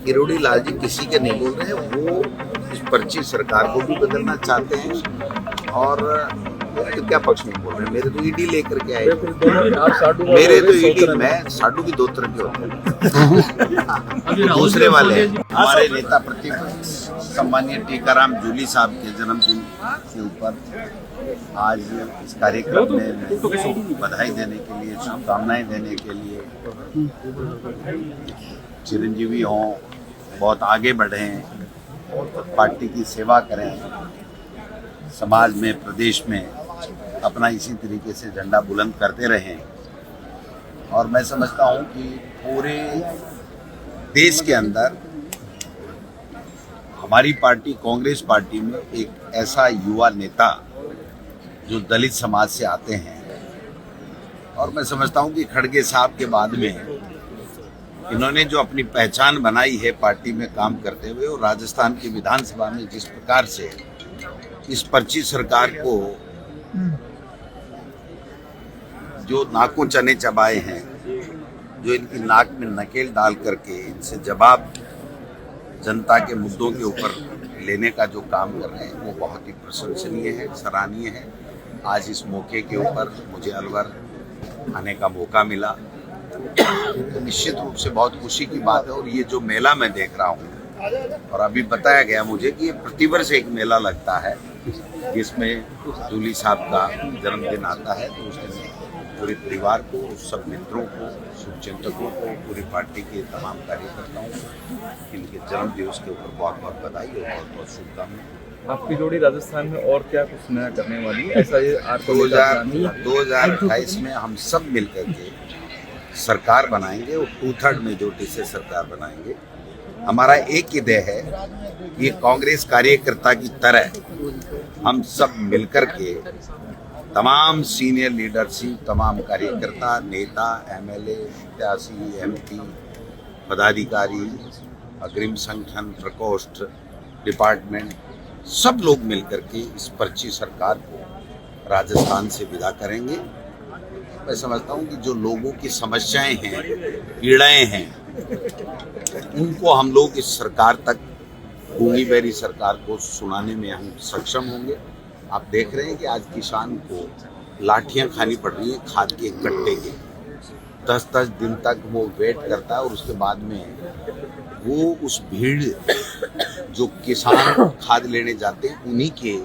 किरोड़ी लाल जी किसी के नहीं बोल रहे हैं, वो इस पर्ची सरकार को भी बदलना चाहते हैं और मेरे तो क्या पक्ष में बोल रहे हैं, मेरे तो ईडी लेकर के आए, मेरे तो ईडी, मैं साडू भी दो तरह के होते हैं दूसरे वाले हमारे नेता प्रतिपक्ष सम्मानीय टीकाराम जूली साहब के जन्मदिन के ऊपर आज इस कार्यक्रम में बधाई देने के लिए, शुभकामनाएं देने के लिए, चिरंजीवी हों, बहुत आगे बढ़ें, पार्टी की सेवा करें, समाज में, प्रदेश में अपना इसी तरीके से झंडा बुलंद करते रहें। और मैं समझता हूं कि पूरे देश के अंदर हमारी पार्टी कांग्रेस पार्टी में एक ऐसा युवा नेता जो दलित समाज से आते हैं, और मैं समझता हूं कि खड़गे साहब के बाद में इन्होंने जो अपनी पहचान बनाई है पार्टी में काम करते हुए, और राजस्थान की विधानसभा में जिस प्रकार से इस पर्ची सरकार को जो नाकों चने चबाए हैं, जो इनकी नाक में नकेल डाल करके इनसे जवाब जनता के मुद्दों के ऊपर लेने का जो काम कर रहे हैं, वो बहुत ही प्रशंसनीय है, सराहनीय है। आज इस मौके के ऊपर मुझे अलवर आने का मौका मिला, तो निश्चित रूप से बहुत खुशी की बात है। और ये जो मेला मैं देख रहा हूँ, और अभी बताया गया मुझे कि ये प्रतिवर्ष एक मेला लगता है जिसमें जूली साहब का जन्मदिन आता है, तो उस दिन पूरे परिवार को, सब मित्रों को, शुभचिंतकों को, पूरी पार्टी के तमाम कार्यकर्ताओं को इनके जन्म दिवस के ऊपर बहुत बहुत बधाई और बहुत बहुत शुभकामनाएं। आपकी जोड़ी राजस्थान में और क्या कुछ नया करने वाली है, ऐसा ये 2028 में हम सब मिलकर के सरकार बनाएंगे और 2/3 मेजोरिटी से सरकार बनाएंगे। हमारा एक ही ध्येय है, ये कांग्रेस कार्यकर्ता की तरह हम सब मिलकर के तमाम सीनियर लीडरशिप, तमाम कार्यकर्ता, नेता, एमएलए, प्रत्याशी, एमपी, पदाधिकारी, अग्रिम संगठन, प्रकोष्ठ, डिपार्टमेंट, सब लोग मिलकर के इस पर्ची सरकार को राजस्थान से विदा करेंगे। मैं समझता हूँ कि जो लोगों की समस्याएं हैं, पीड़ाएं हैं, उनको हम लोग इस सरकार तक, गूंगी बहरी सरकार को सुनाने में हम सक्षम होंगे। आप देख रहे हैं कि आज किसान को लाठियां खानी पड़ रही हैं खाद के कट्टे के, 10-10 दिन तक वो वेट करता है, और उसके बाद में वो उस भीड़ जो किसान खाद लेने जाते हैं, उन्हीं के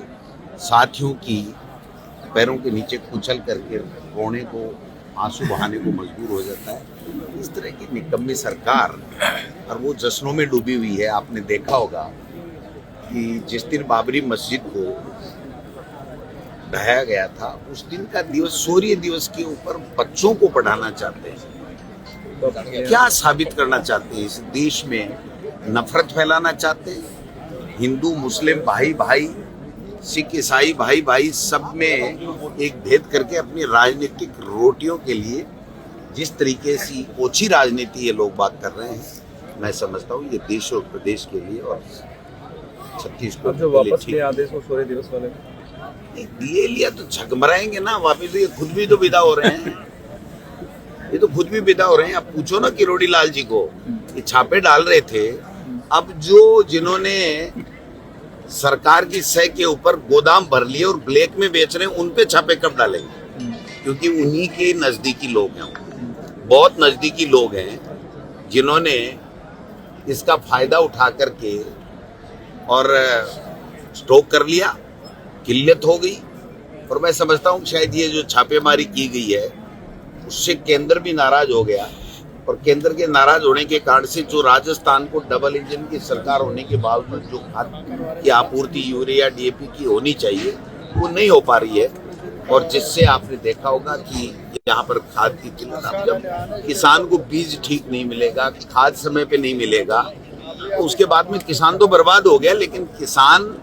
साथियों की पैरों के नीचे कुचल करके रोने को, आंसू बहाने को मजबूर हो जाता है। इस तरह की निकम्मी सरकार, और वो जश्नों में डूबी हुई है। आपने देखा होगा कि जिस दिन बाबरी मस्जिद को ढहाया गया था, उस दिन का दिवस, शौर्य दिवस के ऊपर बच्चों को पढ़ाना चाहते हैं। क्या साबित करना चाहते हैं? इस देश में नफरत फैलाना चाहते हैं। हिंदू मुस्लिम भाई भाई, सिख ईसाई भाई भाई, सब में एक भेद करके अपनी राजनीतिक रोटियों के लिए जिस तरीके से ओछी राजनीति ये लोग बात कर रहे हैं, मैं समझता हूँ ये देश और प्रदेश के लिए और छत्तीसगढ़ जो वापस ले आदेश वो शौर्य दिवस वाले ले लिया तो झगमराएंगे ना वापिस। ये खुद भी तो विदा हो रहे हैं, ये तो खुद भी विदा हो रहे हैं। आप पूछो ना किरोड़ी लाल जी को, ये छापे डाल रहे थे। अब जो जिन्होंने सरकार की सह के ऊपर गोदाम भर लिए और ब्लैक में बेच रहे हैं, उन पे छापे कब डालेंगे? क्योंकि उन्हीं के नजदीकी लोग हैं, बहुत नजदीकी लोग हैं जिन्होंने इसका फायदा उठा करके और स्टॉक कर लिया, किल्लत हो गई। और मैं समझता हूँ शायद ये जो छापेमारी की गई है उससे केंद्र भी नाराज हो गया, और केंद्र के नाराज होने के कारण से जो राजस्थान को डबल इंजन की सरकार होने के बावजूद जो खाद की आपूर्ति यूरिया डीएपी की होनी चाहिए वो नहीं हो पा रही है, और जिससे आपने देखा होगा कि यहाँ पर खाद की किल्लत। अब जब किसान को बीज ठीक नहीं मिलेगा, खाद समय पे नहीं मिलेगा, तो उसके बाद में किसान तो बर्बाद हो गया। लेकिन किसान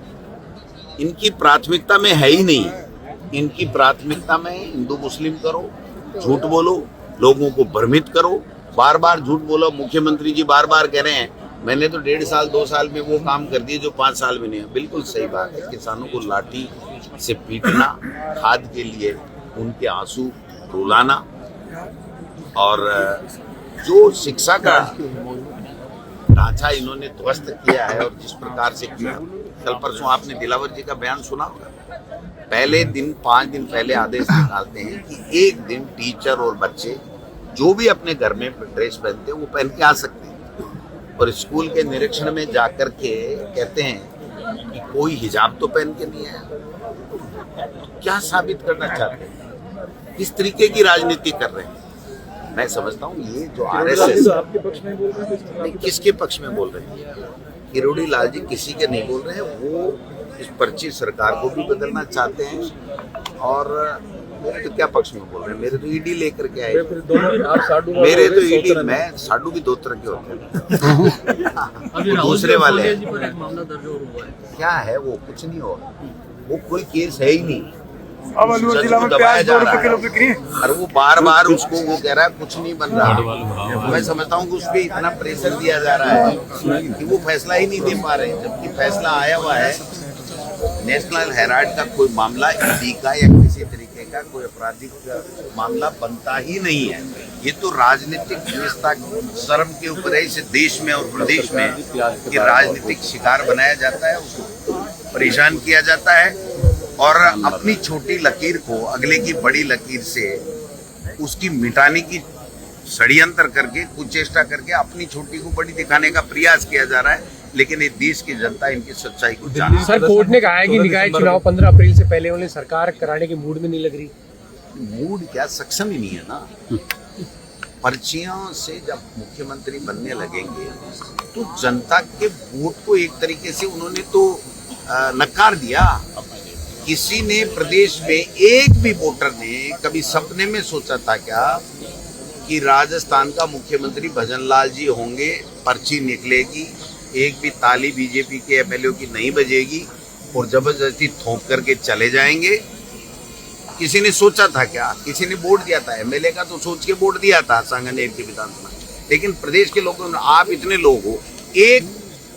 इनकी प्राथमिकता में है ही नहीं। इनकी प्राथमिकता में हिंदू मुस्लिम करो, झूठ बोलो, लोगों को भ्रमित करो, बार बार झूठ बोलो। मुख्यमंत्री जी बार बार कह रहे हैं मैंने तो 1.5 साल 2 साल में वो काम कर दिए जो 5 साल में नहीं है। बिल्कुल सही बात है। किसानों को लाठी से पीटना, खाद के लिए उनके आंसू रुलाना, और जो शिक्षा का ढांचा इन्होंने ध्वस्त किया है और जिस प्रकार से किया, कल परसों आपने दिलावर जी का बयान सुना होगा। पहले दिन 5 दिन पहले आदेश निकालते हैं कि एक दिन टीचर और बच्चे जो भी अपने घर में ड्रेस पहनते हैं वो पहन के आ सकते हैं, और स्कूल के निरीक्षण में जाकर के कहते हैं कि कोई हिजाब तो पहन के नहीं आया। क्या साबित करना चाहते हैं? किस तरीके की राजनीति कर रहे हैं? मैं समझता हूँ ये जो आरएसएस आपके पक्ष में बोल रहे हैं, किसके पक्ष में बोल रहे हैं? किरोड़ी लाल जी किसी के नहीं बोल रहे हैं। वो इस पर्ची सरकार को भी बदलना चाहते हैं, और मेरे तो क्या पक्ष में बोल रहे हैं? मेरे तो ईडी लेकर के आए, मेरे तो ईडी, मैं साडू भी 2 तरह के होते हैं। दूसरे वाले क्या है वो? कुछ नहीं हो, वो कोई केस है ही नहीं। अब अलवर जिला में प्याज 2 रुपए किलो बिक रही है, और वो बार बार उसको वो कह रहा है कुछ नहीं बन रहा। मैं समझता हूँ कि उस पर इतना प्रेशर दिया जा रहा है कि वो फैसला ही नहीं दे पा रहे, जबकि फैसला आया हुआ है। नेशनल हेराल्ड का कोई मामला ईडी का या किसी तरीके का कोई आपराधिक मामला बनता ही नहीं है। ये तो राजनीतिक व्यवस्था शर्म के ऊपर है। इसे देश में और प्रदेश में कि राजनीतिक शिकार बनाया जाता है, उसको परेशान किया जाता है, और अपनी छोटी लकीर को अगले की बड़ी लकीर से उसकी मिटाने की षड्यंत्र करके, कुचेष्टा करके अपनी छोटी को बड़ी दिखाने का प्रयास किया जा रहा है। लेकिन ये देश की जनता इनकी सच्चाई को जानती है। सर, कोर्ट ने कहा है कि निकाय चुनाव 15 अप्रैल से पहले उन्हें सरकार कराने के मूड में नहीं लग रही। मूड क्या, सक्षम ही नहीं है ना। पर्चियों से जब मुख्यमंत्री बनने लगेंगे तो जनता के वोट को एक तरीके से उन्होंने तो नकार दिया। किसी ने प्रदेश में एक भी वोटर ने कभी सपने में सोचा था क्या कि राजस्थान का मुख्यमंत्री भजन लाल जी होंगे, पर्ची निकलेगी, एक भी ताली बीजेपी के एमएलए की नहीं बजेगी और जबरदस्ती थोप करके चले जाएंगे? किसी ने सोचा था क्या? किसी ने वोट दिया था? एमएलए का तो सोच के वोट दिया था सांगनेर की विधानसभा। लेकिन प्रदेश के लोगों ने, आप इतने लोग हो, एक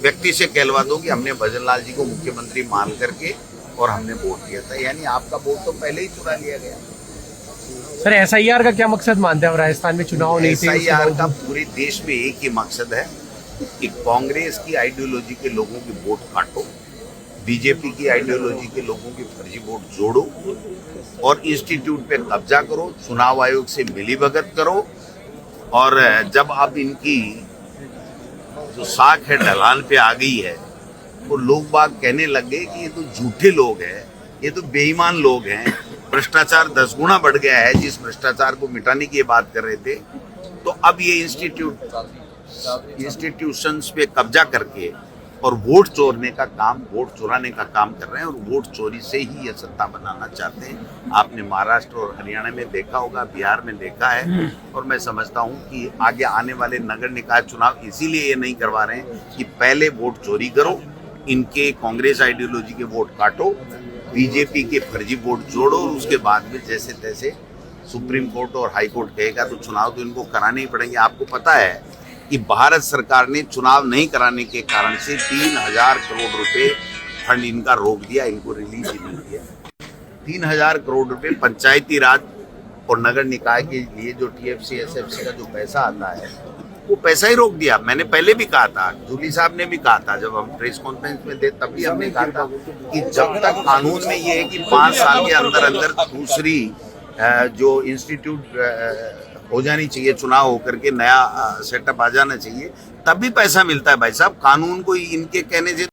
व्यक्ति से कहलवा दो कि हमने भजन लाल जी को मुख्यमंत्री मान करके और हमने वोट दिया था, यानी आपका वोट तो पहले ही चुरा लिया गया। सर, एसआईआर का क्या मकसद मानते हैं? राजस्थान में चुनाव नहीं थे, एसआईआर का पूरे देश में एक ही मकसद है कि कांग्रेस की आइडियोलॉजी के लोगों की वोट काटो, बीजेपी की आइडियोलॉजी के लोगों की फर्जी वोट जोड़ो और इंस्टीट्यूट पे कब्जा करो, चुनाव आयोग से मिलीभगत करो। और जब अब इनकी जो साख है ढलान पे आ गई है, तो लोग बाग कहने लग गए कि ये तो झूठे लोग हैं, ये तो बेईमान लोग हैं, भ्रष्टाचार 10 गुना बढ़ गया है। जिस भ्रष्टाचार को मिटाने की बात कर रहे थे, तो अब ये इंस्टीट्यूशंस पे कब्जा करके और वोट चोरने का काम, वोट चुराने का काम कर रहे हैं, और वोट चोरी से ही ये सत्ता बनाना चाहते हैं। आपने महाराष्ट्र और हरियाणा में देखा होगा, बिहार में देखा है, और मैं समझता हूं कि आगे आने वाले नगर निकाय चुनाव इसीलिए ये नहीं करवा रहे हैं कि पहले वोट चोरी करो, इनके कांग्रेस आइडियोलॉजी के वोट काटो, बीजेपी के फर्जी वोट जोड़ो, और उसके बाद में जैसे तैसे सुप्रीम कोर्ट और हाई कोर्ट कहेगा तो चुनाव तो इनको कराने ही पड़ेंगे। आपको पता है कि भारत सरकार ने चुनाव नहीं कराने के कारण से 3000 करोड़ रुपए फंड इनका रोक दिया, इनको रिलीज ही नहीं किया। 3000 करोड़ रुपए पंचायती राज और नगर निकाय के लिए जो टीएफसी एसएफसी का जो पैसा आता है, वो पैसा ही रोक दिया। मैंने पहले भी कहा था, जूली साहब ने भी कहा था, जब हम प्रेस कॉन्फ्रेंस में थे तब भी हमने कहा था कि जब तक कानून में ये है कि 5 साल के अंदर अंदर दूसरी जो इंस्टीट्यूट हो जानी चाहिए, चुनाव होकर के नया सेटअप आ जाना चाहिए, तब भी पैसा मिलता है। भाई साहब, कानून को इनके कहने से